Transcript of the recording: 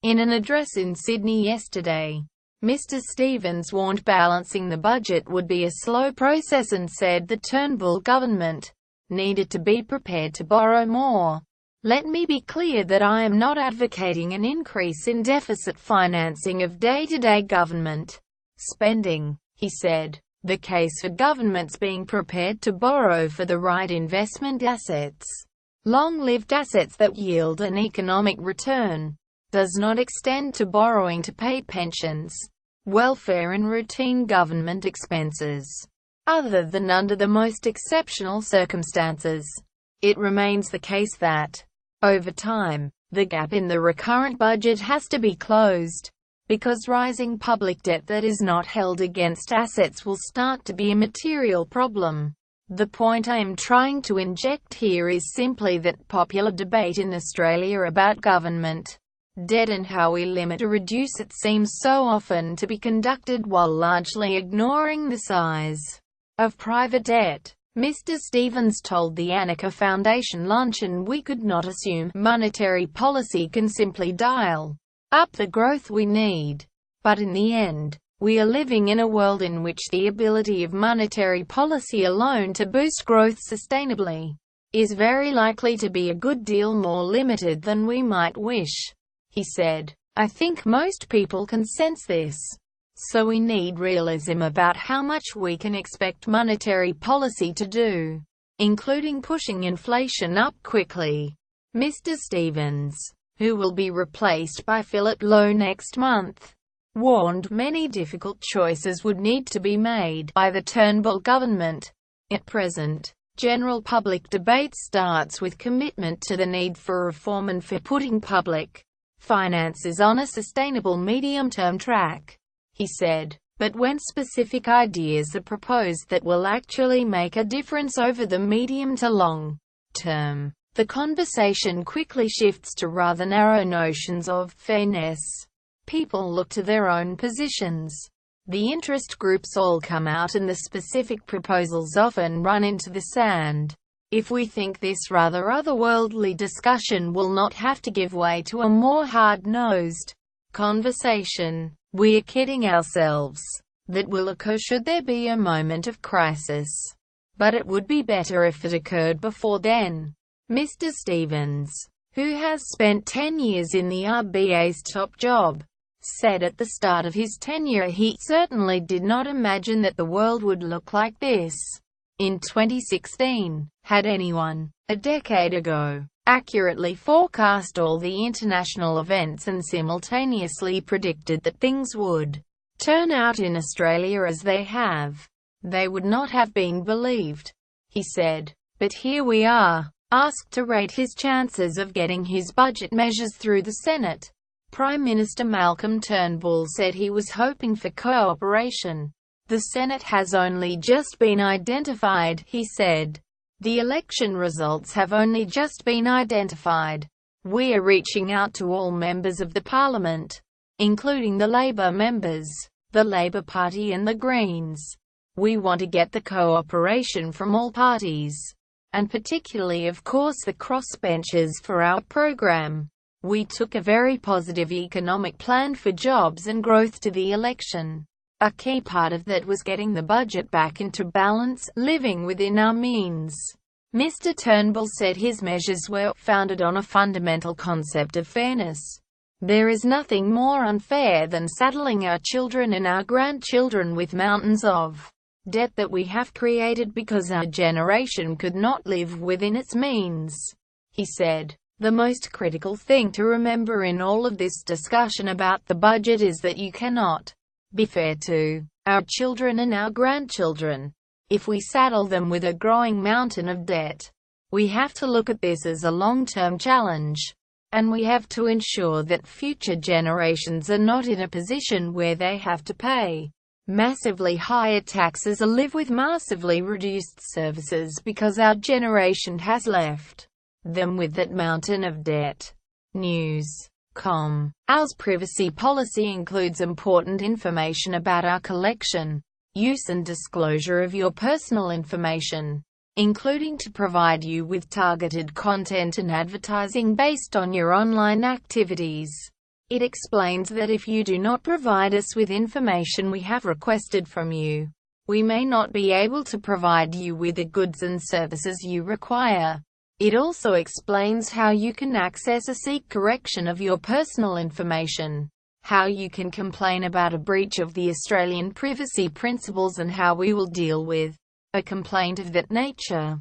In an address in Sydney yesterday, Mr. Stevens warned balancing the budget would be a slow process and said the Turnbull government needed to be prepared to borrow more. "Let me be clear that I am not advocating an increase in deficit financing of day-to-day government spending," he said. "The case for governments being prepared to borrow for the right investment assets, long-lived assets that yield an economic return, does not extend to borrowing to pay pensions, welfare and routine government expenses, other than under the most exceptional circumstances. It remains the case that, over time, the gap in the recurrent budget has to be closed, because rising public debt that is not held against assets will start to be a material problem. The point I am trying to inject here is simply that popular debate in Australia about government debt and how we limit or reduce it seems so often to be conducted while largely ignoring the size of private debt." Mr. Stevens told the Annika Foundation luncheon, "We could not assume monetary policy can simply dial up the growth we need. But in the end, we are living in a world in which the ability of monetary policy alone to boost growth sustainably is very likely to be a good deal more limited than we might wish," he said. "I think most people can sense this. So we need realism about how much we can expect monetary policy to do, including pushing inflation up quickly." Mr. Stevens, who will be replaced by Philip Lowe next month, warned many difficult choices would need to be made by the Turnbull government. At present, general public debate starts with commitment to the need for reform and for putting public finances on a sustainable medium-term track, he said. But when specific ideas are proposed that will actually make a difference over the medium to long term, the conversation quickly shifts to rather narrow notions of fairness. People look to their own positions. The interest groups all come out and the specific proposals often run into the sand. If we think this rather otherworldly discussion will not have to give way to a more hard-nosed conversation, we are kidding ourselves. That will occur should there be a moment of crisis. But it would be better if it occurred before then. Mr. Stevens, who has spent 10 years in the RBA's top job, said at the start of his tenure he certainly did not imagine that the world would look like this in 2016. Had anyone, a decade ago, accurately forecast all the international events and simultaneously predicted that things would turn out in Australia as they have, they would not have been believed, he said. But here we are. Asked to rate his chances of getting his budget measures through the Senate, Prime Minister Malcolm Turnbull said he was hoping for cooperation. "The Senate has only just been identified," he said. "The election results have only just been identified. We are reaching out to all members of the Parliament, including the Labour members, the Labour Party and the Greens. We want to get the cooperation from all parties, and particularly of course the crossbenchers for our program. We took a very positive economic plan for jobs and growth to the election. A key part of that was getting the budget back into balance, living within our means." Mr. Turnbull said his measures were founded on a fundamental concept of fairness. "There is nothing more unfair than saddling our children and our grandchildren with mountains of debt that we have created because our generation could not live within its means," he said. "The most critical thing to remember in all of this discussion about the budget is that you cannot be fair to our children and our grandchildren if we saddle them with a growing mountain of debt. We have to look at this as a long-term challenge, and we have to ensure that future generations are not in a position where they have to pay massively higher taxes or live with massively reduced services because our generation has left them with that mountain of debt." News.com. Ours privacy policy includes important information about our collection, use and disclosure of your personal information, including to provide you with targeted content and advertising based on your online activities. It explains that if you do not provide us with information we have requested from you, we may not be able to provide you with the goods and services you require. It also explains how you can access or seek correction of your personal information, how you can complain about a breach of the Australian privacy principles, and how we will deal with a complaint of that nature.